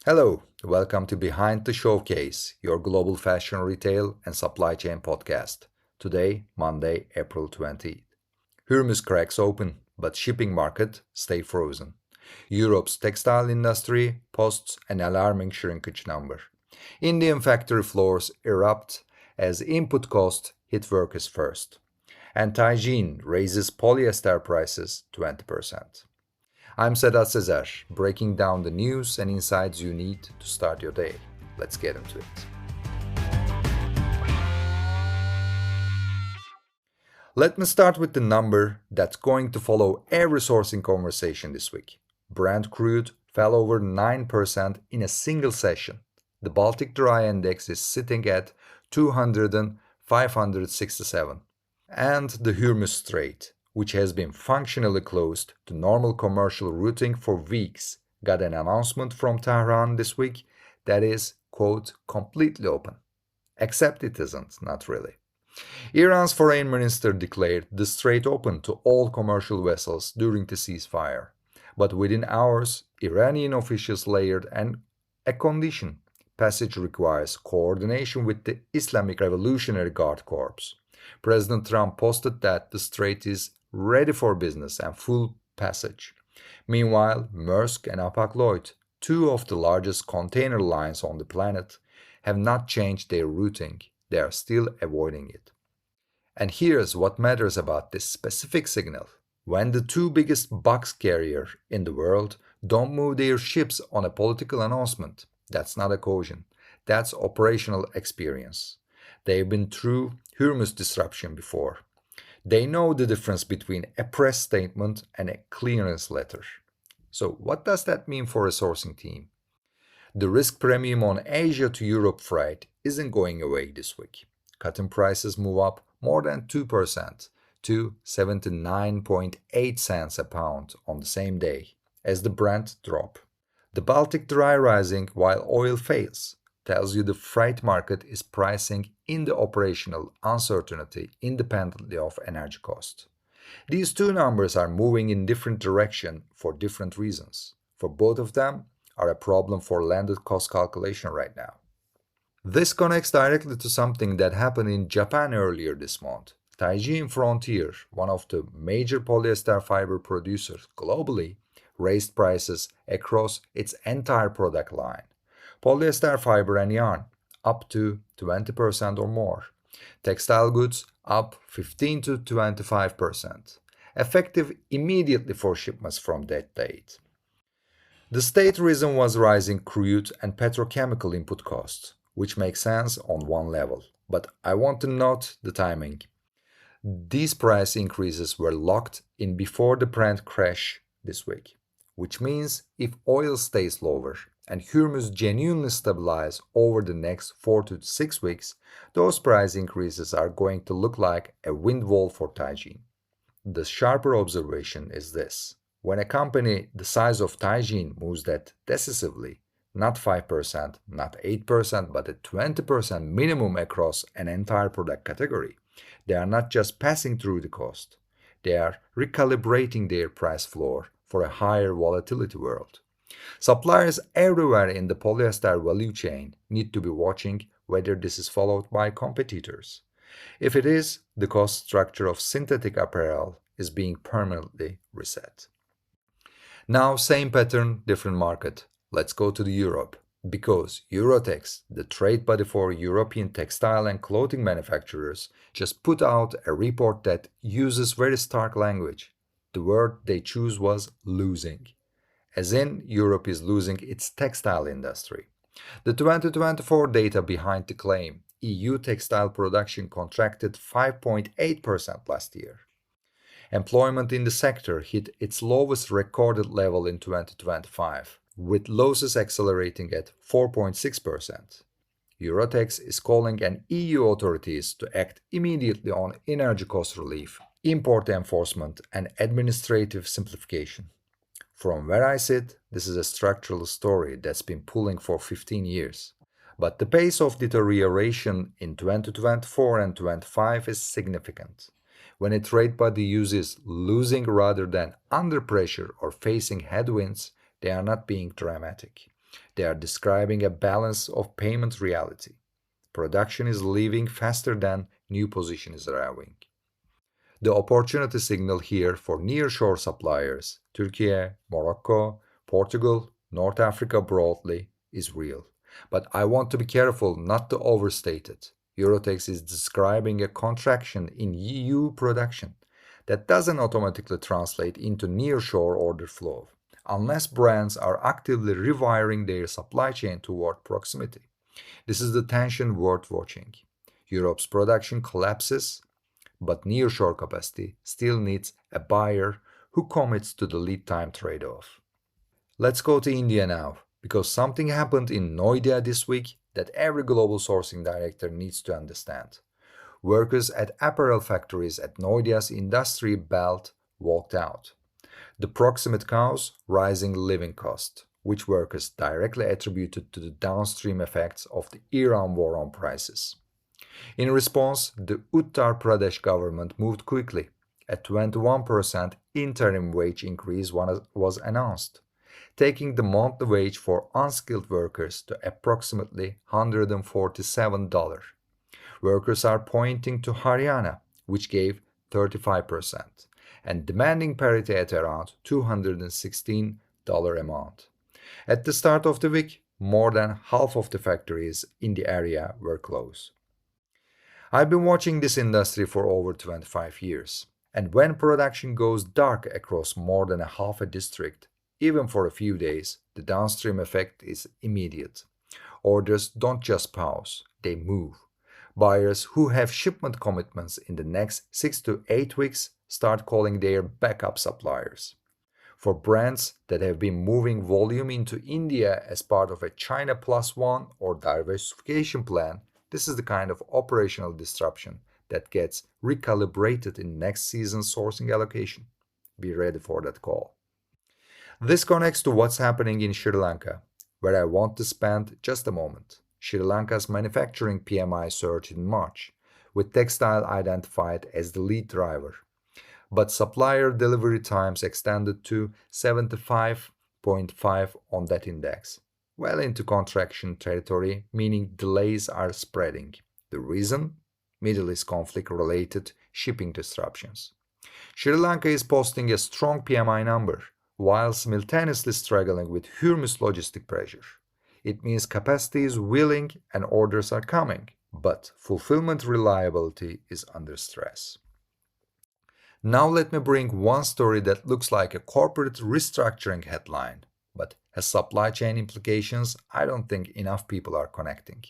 Hello, welcome to Behind the Showcase, your global fashion retail and supply chain podcast. Today, Monday, April 20th. Hormuz cracks open, but shipping market stay frozen. Europe's textile industry posts an alarming shrinkage number. Indian factory floors erupt as input costs hit workers first. And Teijin raises polyester prices 20%. I'm Sedat Sezer, breaking down the news and insights you need to start your day. Let's get into it. Let me start with the number that's going to follow every sourcing conversation this week. Brent crude fell over 9% in a single session. The Baltic Dry Index is sitting at 567. And the Hormuz Strait, which has been functionally closed to normal commercial routing for weeks, got an announcement from Tehran this week that is, quote, completely open. Except it isn't, not really. Iran's foreign minister declared the strait open to all commercial vessels during the ceasefire. But within hours, Iranian officials layered a condition. Passage requires coordination with the Islamic Revolutionary Guard Corps. President Trump posted that the strait is ready for business and full passage. Meanwhile, Maersk and Hapag-Lloyd, two of the largest container lines on the planet, have not changed their routing. They are still avoiding it. And here's what matters about this specific signal. When the two biggest box carriers in the world don't move their ships on a political announcement, that's not a caution. That's operational experience. They've been through Hormuz disruption before. They know the difference between a press statement and a clearance letter. So what does that mean for a sourcing team? The risk premium on Asia to Europe freight isn't going away this week. Cotton prices move up more than 2% to 79.8 cents a pound on the same day as the Brent drop. The Baltic Dry rising while oil fails tells you the freight market is pricing in the operational uncertainty independently of energy cost. These two numbers are moving in different direction for different reasons. For both of them are a problem for landed cost calculation right now. This connects directly to something that happened in Japan earlier this month. Teijin Frontier, one of the major polyester fiber producers globally, raised prices across its entire product line. Polyester fiber and yarn up to 20% or more. Textile goods up 15 to 25%, effective immediately for shipments from that date. The state reason was rising crude and petrochemical input costs, which makes sense on one level, but I want to note the timing. These price increases were locked in before the Brent crash this week, which means if oil stays lower and Hormuz genuinely stabilize over the next 4 to 6 weeks, those price increases are going to look like a windfall for Teijin. The sharper observation is this. When a company the size of Teijin moves that decisively, not 5%, not 8%, but a 20% minimum across an entire product category, they are not just passing through the cost. They are recalibrating their price floor for a higher volatility world. Suppliers everywhere in the polyester value chain need to be watching whether this is followed by competitors. If it is, the cost structure of synthetic apparel is being permanently reset. Now, same pattern, different market. Let's go to the Europe. Because Euratex, the trade body for European textile and clothing manufacturers, just put out a report that uses very stark language. The word they choose was losing. As in, Europe is losing its textile industry. The 2024 data behind the claim, EU textile production contracted 5.8% last year. Employment in the sector hit its lowest recorded level in 2025, with losses accelerating at 4.6%. Euratex is calling on EU authorities to act immediately on energy cost relief, import enforcement, and administrative simplification. From where I sit, this is a structural story that's been pulling for 15 years. But the pace of deterioration in 2024 and 2025 is significant. When a trade body uses losing rather than under pressure or facing headwinds, they are not being dramatic. They are describing a balance of payment reality. Production is leaving faster than new position is arriving. The opportunity signal here for nearshore suppliers, Turkey, Morocco, Portugal, North Africa broadly, is real. But I want to be careful not to overstate it. Euratex is describing a contraction in EU production that doesn't automatically translate into nearshore order flow, unless brands are actively rewiring their supply chain toward proximity. This is the tension worth watching. Europe's production collapses, but nearshore capacity still needs a buyer who commits to the lead time trade-off. Let's go to India now, because something happened in Noida this week that every global sourcing director needs to understand. Workers at apparel factories at Noida's industry belt walked out. The proximate cause, rising living cost, which workers directly attributed to the downstream effects of the Iran war on prices. In response, the Uttar Pradesh government moved quickly. A 21% interim wage increase was announced, taking the monthly wage for unskilled workers to approximately $147. Workers are pointing to Haryana, which gave 35%, and demanding parity at around $216 amount. At the start of the week, more than half of the factories in the area were closed. I've been watching this industry for over 25 years, and when production goes dark across more than a half a district, even for a few days, the downstream effect is immediate. Orders don't just pause, they move. Buyers who have shipment commitments in the next 6 to 8 weeks start calling their backup suppliers. For brands that have been moving volume into India as part of a China Plus One or diversification plan, this is the kind of operational disruption that gets recalibrated in next season's sourcing allocation. Be ready for that call. This connects to what's happening in Sri Lanka, where I want to spend just a moment. Sri Lanka's manufacturing PMI surged in March, with textile identified as the lead driver. But supplier delivery times extended to 75.5 on that index, well into contraction territory, meaning delays are spreading. The reason? Middle East conflict-related shipping disruptions. Sri Lanka is posting a strong PMI number, while simultaneously struggling with Hormuz logistic pressure. It means capacity is willing and orders are coming, but fulfillment reliability is under stress. Now let me bring one story that looks like a corporate restructuring headline, but has supply chain implications I don't think enough people are connecting.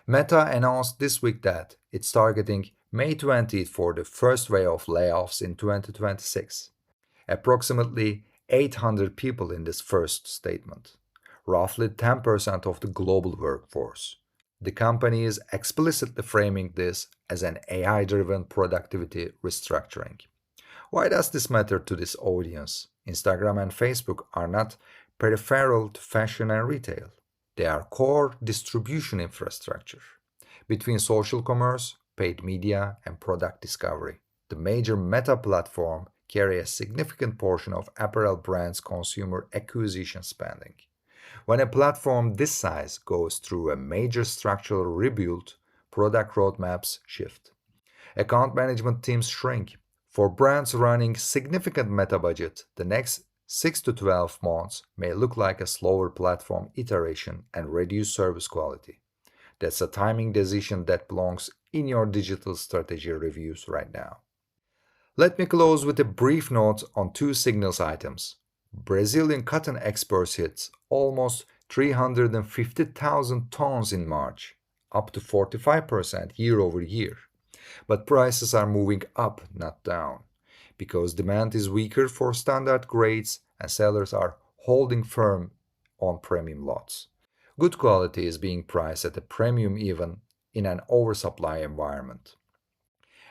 Meta announced this week that it's targeting May 20th for the first wave of layoffs in 2026. Approximately 800 people in this first statement, roughly 10% of the global workforce. The company is explicitly framing this as an AI-driven productivity restructuring. Why does this matter to this audience? Instagram and Facebook are not peripheral to fashion and retail. They are core distribution infrastructure. Between social commerce, paid media, and product discovery, the major Meta platform carry a significant portion of apparel brands' consumer acquisition spending. When a platform this size goes through a major structural rebuild, product roadmaps shift. Account management teams shrink. For brands running significant meta budget, the next 6 to 12 months may look like a slower platform iteration and reduced service quality. That's a timing decision that belongs in your digital strategy reviews right now. Let me close with a brief note on two signals items. Brazilian cotton exports hit almost 350,000 tons in March, up to 45% year over year. But prices are moving up, not down, because demand is weaker for standard grades and sellers are holding firm on premium lots. Good quality is being priced at a premium even in an oversupply environment.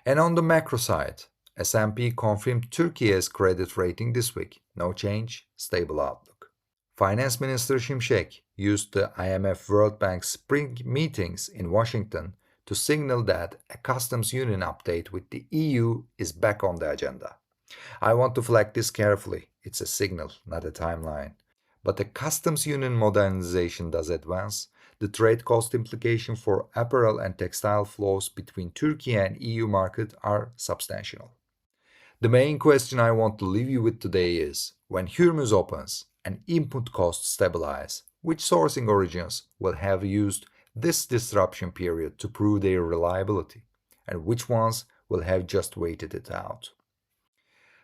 And on the macro side, S&P confirmed Turkey's credit rating this week. No change, stable outlook. Finance Minister Şimşek used the IMF World Bank spring meetings in Washington to signal that a customs union update with the EU is back on the agenda. I want to flag this carefully. It's a signal, not a timeline. But the customs union modernization does advance. The trade cost implications for apparel and textile flows between Turkey and EU market are substantial. The main question I want to leave you with today is, when Hormuz opens and input costs stabilize, which sourcing origins will have used this disruption period to prove their reliability, and which ones will have just waited it out?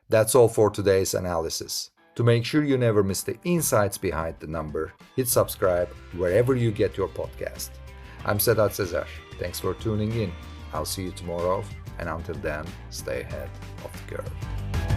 That's all for today's analysis. To make sure you never miss the insights behind the number, hit subscribe wherever you get your podcast. I'm Sedat Sezer. Thanks for tuning in. I'll see you tomorrow, and until then, stay ahead of the curve.